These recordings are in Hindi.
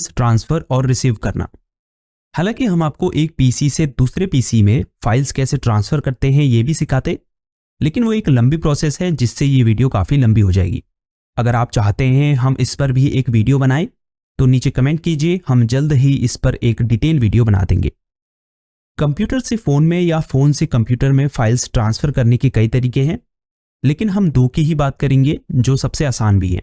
ट्रांसफर और रिसीव करना। हालांकि हम आपको एक पीसी से दूसरे पीसी में फाइल्स कैसे ट्रांसफर करते हैं ये भी सिखाते, लेकिन वो एक लंबी प्रोसेस है जिससे ये वीडियो काफ़ी लंबी हो जाएगी। अगर आप चाहते हैं हम इस पर भी एक वीडियो बनाएं तो नीचे कमेंट कीजिए, हम जल्द ही इस पर एक डिटेल वीडियो बना देंगे। कंप्यूटर से फ़ोन में या फ़ोन से कंप्यूटर में फाइल्स ट्रांसफ़र करने के कई तरीके हैं, लेकिन हम दो की ही बात करेंगे जो सबसे आसान भी है।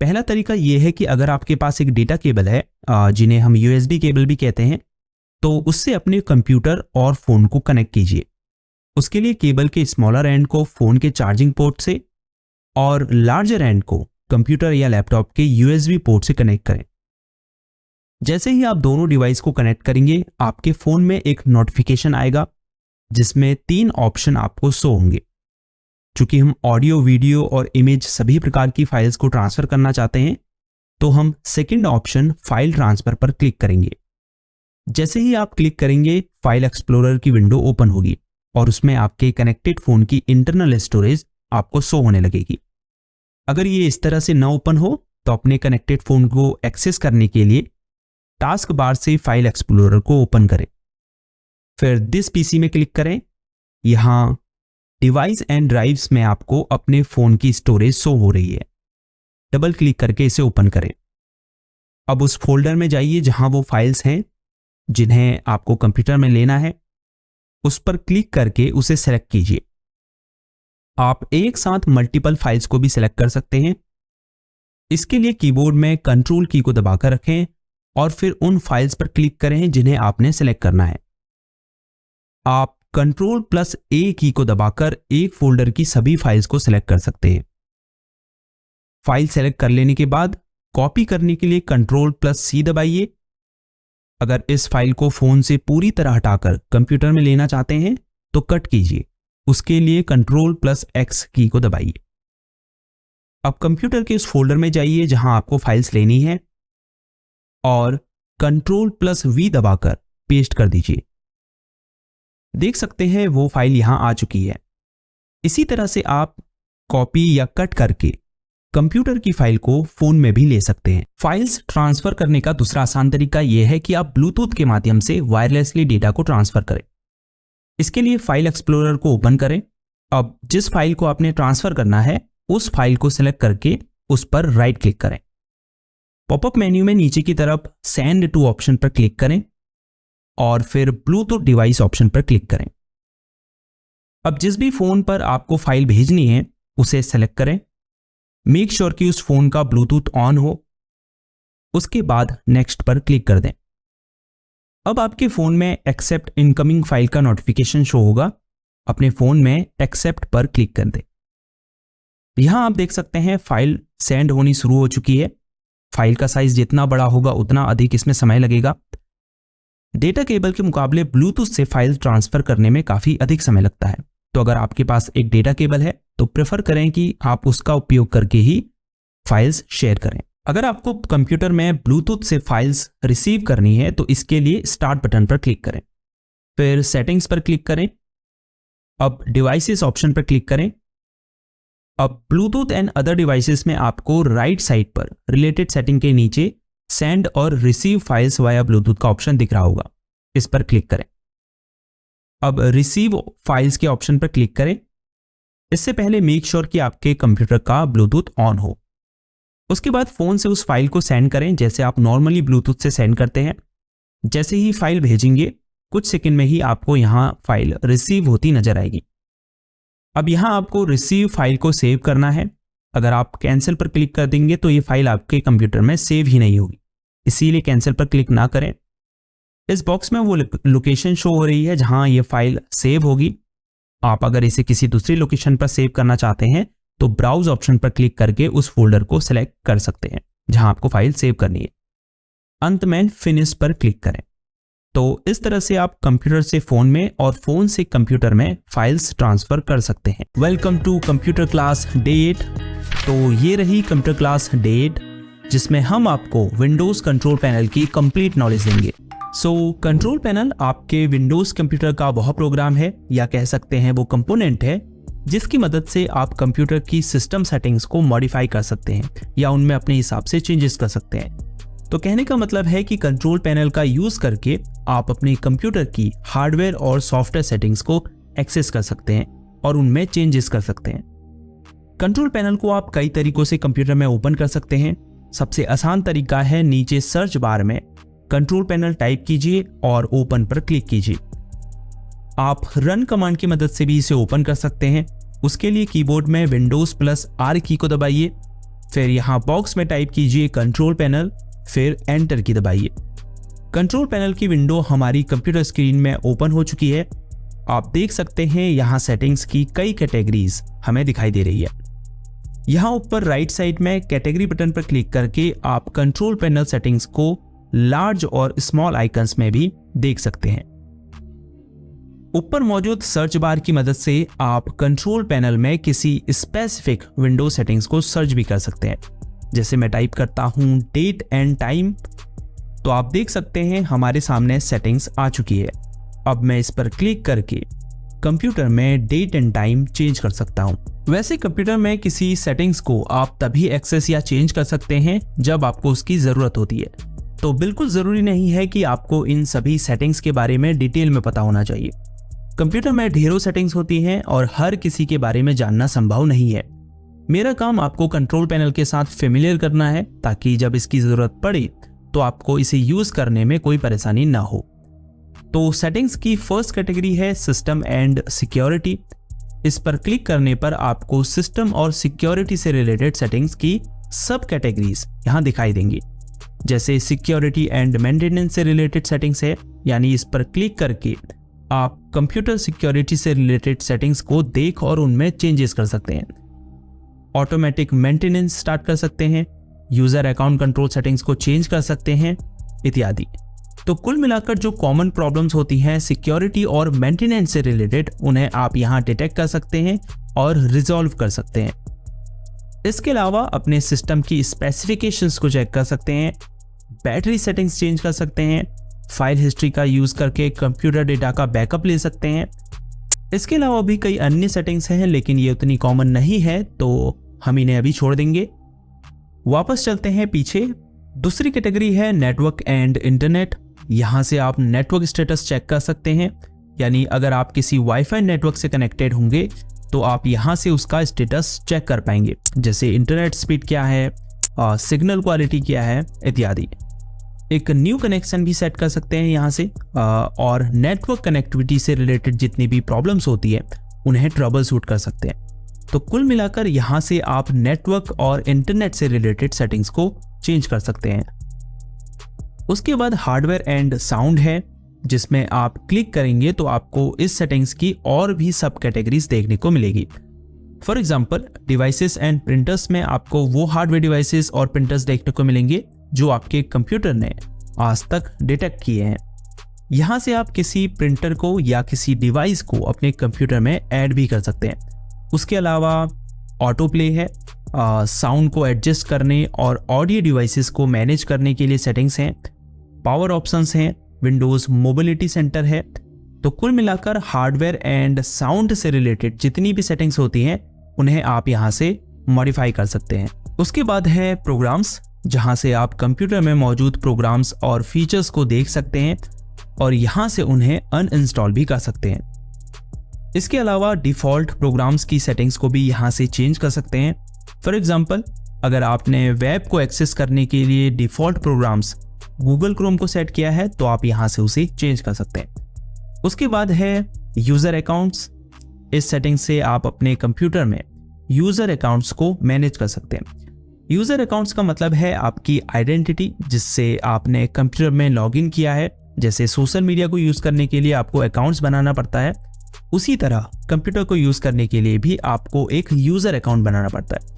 पहला तरीका यह है कि अगर आपके पास एक डेटा केबल है, जिन्हें हम यूएसबी केबल भी कहते हैं, तो उससे अपने कंप्यूटर और फ़ोन को कनेक्ट कीजिए। उसके लिए केबल के स्मॉलर एंड को फ़ोन के चार्जिंग पोर्ट से और लार्जर एंड को कंप्यूटर या लैपटॉप के यूएसबी पोर्ट से कनेक्ट करें। जैसे ही आप दोनों डिवाइस को कनेक्ट करेंगे, आपके फ़ोन में एक नोटिफिकेशन आएगा जिसमें 3 ऑप्शन आपको शो होंगे। चूंकि हम ऑडियो, वीडियो और इमेज सभी प्रकार की फाइल्स को ट्रांसफ़र करना चाहते हैं, तो हम सेकंड ऑप्शन फाइल ट्रांसफ़र पर क्लिक करेंगे। जैसे ही आप क्लिक करेंगे, फाइल एक्सप्लोरर की विंडो ओपन होगी और उसमें आपके कनेक्टेड फ़ोन की इंटरनल स्टोरेज आपको शो होने लगेगी। अगर ये इस तरह से ना ओपन हो तो अपने कनेक्टेड फ़ोन को एक्सेस करने के लिए टास्क बार से फाइल एक्सप्लोरर को ओपन करें। फिर दिस पीसी में क्लिक करें। यहाँ डिवाइस एंड ड्राइव्स में आपको अपने फ़ोन की स्टोरेज शो हो रही है। डबल क्लिक करके इसे ओपन करें। अब उस फोल्डर में जाइए जहां वो फाइल्स हैं जिन्हें आपको कंप्यूटर में लेना है, उस पर क्लिक करके उसे सेलेक्ट कीजिए। आप एक साथ मल्टीपल फाइल्स को भी सेलेक्ट कर सकते हैं। इसके लिए कीबोर्ड में कंट्रोल की को दबाकर रखें और फिर उन फाइल्स पर क्लिक करें जिन्हें आपने सेलेक्ट करना है। आप Ctrl+A की को दबाकर एक फोल्डर की सभी फाइल्स को सेलेक्ट कर सकते हैं। फाइल सेलेक्ट कर लेने के बाद कॉपी करने के लिए Ctrl+C दबाइए। अगर इस फाइल को फोन से पूरी तरह हटाकर कंप्यूटर में लेना चाहते हैं तो कट कीजिए, उसके लिए Ctrl+X की को दबाइए। अब कंप्यूटर के उस फोल्डर में जाइए जहां आपको फाइल्स लेनी है और Ctrl+V दबाकर पेस्ट कर दीजिए। देख सकते हैं वो फाइल यहां आ चुकी है। इसी तरह से आप कॉपी या कट करके कंप्यूटर की फाइल को फोन में भी ले सकते हैं। फाइल्स ट्रांसफर करने का दूसरा आसान तरीका यह है कि आप ब्लूटूथ के माध्यम से वायरलेसली डेटा को ट्रांसफर करें। इसके लिए फाइल एक्सप्लोरर को ओपन करें। अब जिस फाइल को आपने ट्रांसफर करना है उस फाइल को सिलेक्ट करके उस पर राइट क्लिक करें। पॉपअप मेन्यू में नीचे की तरफ सेंड टू ऑप्शन पर क्लिक करें और फिर ब्लूटूथ डिवाइस ऑप्शन पर क्लिक करें। अब जिस भी फोन पर आपको फाइल भेजनी है उसे सेलेक्ट करें। मेक श्योर कि उस फोन का ब्लूटूथ ऑन हो। उसके बाद नेक्स्ट पर क्लिक कर दें। अब आपके फोन में एक्सेप्ट इनकमिंग फाइल का नोटिफिकेशन शो होगा। अपने फोन में एक्सेप्ट पर क्लिक कर दें। यहां आप देख सकते हैं फाइल सेंड होनी शुरू हो चुकी है। फाइल का साइज जितना बड़ा होगा उतना अधिक इसमें समय लगेगा। डेटा केबल के मुकाबले ब्लूटूथ से फाइल ट्रांसफर करने में काफ़ी अधिक समय लगता है। तो अगर आपके पास एक डेटा केबल है तो प्रेफर करें कि आप उसका उपयोग करके ही फाइल्स शेयर करें। अगर आपको कंप्यूटर में ब्लूटूथ से फाइल्स रिसीव करनी है तो इसके लिए स्टार्ट बटन पर क्लिक करें, फिर सेटिंग्स पर क्लिक करें। अब डिवाइसेस ऑप्शन पर क्लिक करें। अब ब्लूटूथ एंड अदर डिवाइसेस में आपको राइट साइड पर रिलेटेड सेटिंग के नीचे सेंड और रिसीव फाइल्स वाया ब्लूटूथ का ऑप्शन दिख रहा होगा, इस पर क्लिक करें। अब रिसीव फाइल्स के ऑप्शन पर क्लिक करें। इससे पहले मेक श्योर कि आपके कंप्यूटर का ब्लूटूथ ऑन हो। उसके बाद फोन से उस फाइल को सेंड करें जैसे आप नॉर्मली ब्लूटूथ से सेंड करते हैं। जैसे ही फाइल भेजेंगे कुछ सेकंड में ही आपको यहां फाइल रिसीव होती नजर आएगी। अब यहां आपको रिसीव फाइल को सेव करना है। अगर आप कैंसिल पर क्लिक कर देंगे तो ये फाइल आपके कंप्यूटर में सेव ही नहीं होगी, इसीलिए कैंसिल पर क्लिक ना करें। इस बॉक्स में वो लोकेशन शो हो रही है जहां ये फाइल सेव होगी। आप अगर इसे किसी दूसरी लोकेशन पर सेव करना चाहते हैं तो ब्राउज ऑप्शन पर क्लिक करके उस फोल्डर को सिलेक्ट कर सकते हैं जहां आपको फाइल सेव करनी है। अंत में फिनिश पर क्लिक करें। तो इस तरह से आप कंप्यूटर से फोन में और फोन से कंप्यूटर में फाइल्स ट्रांसफर कर सकते हैं। Welcome to computer class day 8। तो ये रही कंप्यूटर क्लास डे 8 जिसमें हम आपको विंडोज कंट्रोल पैनल की कंप्लीट नॉलेज देंगे। कंट्रोल पैनल आपके विंडोज कंप्यूटर का वह प्रोग्राम है या कह सकते हैं वो कंपोनेंट है जिसकी मदद से आप कंप्यूटर की सिस्टम सेटिंग्स को मॉडिफाई कर सकते हैं या उनमें अपने हिसाब से चेंजेस कर सकते हैं। तो कहने का मतलब है कि कंट्रोल पैनल का यूज करके आप अपने कंप्यूटर की हार्डवेयर और सॉफ्टवेयर सेटिंग्स को एक्सेस कर सकते हैं और उनमें चेंजेस कर सकते हैं। कंट्रोल पैनल को आप कई तरीकों से कंप्यूटर में ओपन कर सकते हैं। सबसे आसान तरीका है नीचे सर्च बार में कंट्रोल पैनल टाइप कीजिए और ओपन पर क्लिक कीजिए। आप रन कमांड की मदद से भी इसे ओपन कर सकते हैं। उसके लिए कीबोर्ड में Windows+R की को दबाइए, फिर यहाँ बॉक्स में टाइप कीजिए कंट्रोल पैनल, फिर एंटर की दबाइए। कंट्रोल पैनल की विंडो हमारी कंप्यूटर स्क्रीन में ओपन हो चुकी है। आप देख सकते हैं यहाँ सेटिंग्स की कई कैटेगरीज हमें दिखाई दे रही है। यहाँ ऊपर राइट साइड में कैटेगरी बटन पर क्लिक करके आप कंट्रोल पैनल सेटिंग्स को लार्ज और स्मॉल आइकन्स में भी देख सकते हैं। ऊपर मौजूद सर्च बार की मदद से आप कंट्रोल पैनल में किसी स्पेसिफिक विंडो सेटिंग्स को सर्च भी कर सकते हैं। जैसे मैं टाइप करता हूं डेट एंड टाइम, तो आप देख सकते हैं हमारे सामने सेटिंग्स आ चुकी है। अब मैं इस पर क्लिक करके कंप्यूटर में डेट एंड टाइम चेंज कर सकता हूं। वैसे कंप्यूटर में किसी सेटिंग्स को आप तभी एक्सेस या चेंज कर सकते हैं जब आपको उसकी जरूरत होती है। तो बिल्कुल जरूरी नहीं है कि आपको इन सभी सेटिंग्स के बारे में डिटेल में पता होना चाहिए। कंप्यूटर में ढेरों सेटिंग्स होती हैं और हर किसी के बारे में जानना संभव नहीं है। मेरा काम आपको कंट्रोल पैनल के साथ फेमिलियर करना है ताकि जब इसकी जरूरत पड़े तो आपको इसे यूज करने में कोई परेशानी ना हो। तो सेटिंग्स की फर्स्ट कैटेगरी है सिस्टम एंड सिक्योरिटी। इस पर क्लिक करने पर आपको सिस्टम और सिक्योरिटी से रिलेटेड सेटिंग्स की सब कैटेगरीज यहाँ दिखाई देंगी। जैसे सिक्योरिटी एंड मेंटेनेंस से रिलेटेड सेटिंग्स है, यानी इस पर क्लिक करके आप कंप्यूटर सिक्योरिटी से रिलेटेड सेटिंग्स को देख और उनमें चेंजेस कर सकते हैं। ऑटोमेटिक मेंटेनेंस स्टार्ट कर सकते हैं, यूजर अकाउंट कंट्रोल सेटिंग्स को चेंज कर सकते हैं इत्यादि। तो कुल मिलाकर जो कॉमन प्रॉब्लम्स होती हैं सिक्योरिटी और मेंटेनेंस से रिलेटेड, उन्हें आप यहाँ डिटेक्ट कर सकते हैं और रिजॉल्व कर सकते हैं। इसके अलावा अपने सिस्टम की स्पेसिफिकेशंस को चेक कर सकते हैं, बैटरी सेटिंग्स चेंज कर सकते हैं, फाइल हिस्ट्री का यूज करके कंप्यूटर डेटा का बैकअप ले सकते हैं। इसके अलावा भी कई अन्य सेटिंग्स हैं, लेकिन ये उतनी कॉमन नहीं है तो हम इन्हें अभी छोड़ देंगे। वापस चलते हैं पीछे। दूसरी कैटेगरी है नेटवर्क एंड इंटरनेट। यहाँ से आप नेटवर्क स्टेटस चेक कर सकते हैं, यानी अगर आप किसी वाईफाई नेटवर्क से कनेक्टेड होंगे तो आप यहाँ से उसका स्टेटस चेक कर पाएंगे, जैसे इंटरनेट स्पीड क्या है, सिग्नल क्वालिटी क्या है इत्यादि। एक न्यू कनेक्शन भी सेट कर सकते हैं यहाँ से, और नेटवर्क कनेक्टिविटी से रिलेटेड जितनी भी प्रॉब्लम्स होती है उन्हें ट्रबल शूट कर सकते हैं। तो कुल मिलाकर यहाँ से आप नेटवर्क और इंटरनेट से रिलेटेड सेटिंग्स को चेंज कर सकते हैं। उसके बाद हार्डवेयर एंड साउंड है, जिसमें आप क्लिक करेंगे तो आपको इस सेटिंग्स की और भी सब कैटेगरीज देखने को मिलेगी। For example devices and printers में आपको वो हार्डवेयर डिवाइसेस और प्रिंटर्स देखने को मिलेंगे जो आपके कंप्यूटर ने आज तक डिटेक्ट किए हैं। यहाँ से आप किसी प्रिंटर को या किसी डिवाइस को अपने कंप्यूटर में ऐड भी कर सकते हैं। उसके अलावा ऑटो प्ले है, साउंड को एडजस्ट करने और ऑडियो डिवाइसेस को मैनेज करने के लिए सेटिंग्स हैं, पावर ऑप्शंस हैं, विंडोज़ मोबिलिटी सेंटर है। तो कुल मिलाकर हार्डवेयर एंड साउंड से रिलेटेड जितनी भी सेटिंग्स होती हैं उन्हें आप यहाँ से मॉडिफाई कर सकते हैं। उसके बाद है प्रोग्राम्स, जहाँ से आप कंप्यूटर में मौजूद प्रोग्राम्स और फीचर्स को देख सकते हैं और यहाँ से उन्हें अनइंस्टॉल भी कर सकते हैं। इसके अलावा डिफ़ॉल्ट प्रोग्राम्स की सेटिंग्स को भी यहाँ से चेंज कर सकते हैं। फॉर एग्जांपल अगर आपने वेब को एक्सेस करने के लिए डिफ़ॉल्ट प्रोग्राम्स गूगल क्रोम को सेट किया है तो आप यहाँ से उसे चेंज कर सकते हैं। उसके बाद है यूज़र अकाउंट्स। इस सेटिंग से आप अपने कंप्यूटर में यूज़र अकाउंट्स को मैनेज कर सकते हैं। यूज़र अकाउंट्स का मतलब है आपकी आइडेंटिटी, जिससे आपने कंप्यूटर में लॉगिन किया है। जैसे सोशल मीडिया को यूज़ करने के लिए आपको अकाउंट्स बनाना पड़ता है, उसी तरह कंप्यूटर को यूज़ करने के लिए भी आपको एक यूज़र अकाउंट बनाना पड़ता है।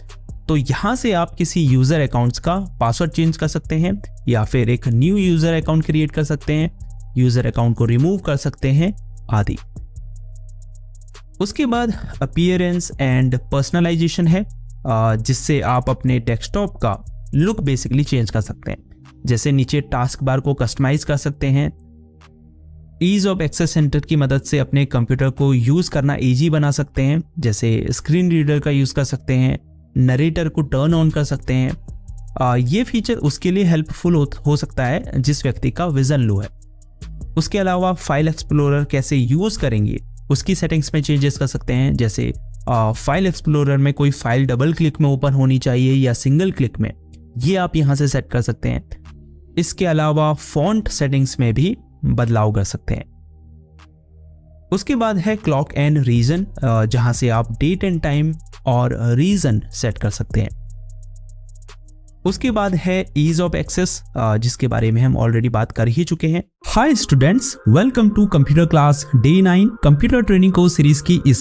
तो यहाँ से आप किसी यूज़र अकाउंट्स का पासवर्ड चेंज कर सकते हैं या फिर एक न्यू यूज़र अकाउंट क्रिएट कर सकते हैं, यूज़र अकाउंट को रिमूव कर सकते हैं आदि। उसके बाद अपीयरेंस एंड पर्सनलाइजेशन है, जिससे आप अपने डेस्कटॉप का लुक बेसिकली चेंज कर सकते हैं। जैसे नीचे टास्क बार को कस्टमाइज कर सकते हैं। ईज ऑफ एक्सेस सेंटर की मदद से अपने कंप्यूटर को यूज़ करना ईजी बना सकते हैं। जैसे स्क्रीन रीडर का यूज़ कर सकते हैं, नरेटर को टर्न ऑन कर सकते हैं, ये फीचर उसके लिए हेल्पफुल हो सकता है जिस व्यक्ति का विजन लो है। उसके अलावा फाइल एक्सप्लोरर कैसे यूज़ करेंगे उसकी सेटिंग्स में चेंजेस कर सकते हैं। जैसे फाइल एक्सप्लोरर में कोई फाइल डबल क्लिक में ओपन होनी चाहिए या सिंगल क्लिक में, ये आप यहाँ से सेट कर सकते हैं। इसके अलावा फॉन्ट सेटिंग्स में भी बदलाव कर सकते हैं। उसके बाद है क्लॉक एंड रीजन, जहाँ से आप डेट एंड टाइम और रीजन सेट कर सकते हैं। उसके बाद है ईज ऑफ एक्सेस, जिसके बारे में हम ऑलरेडी बात कर ही चुके हैं। Hi students, welcome to computer class day 9 computer training course series की इस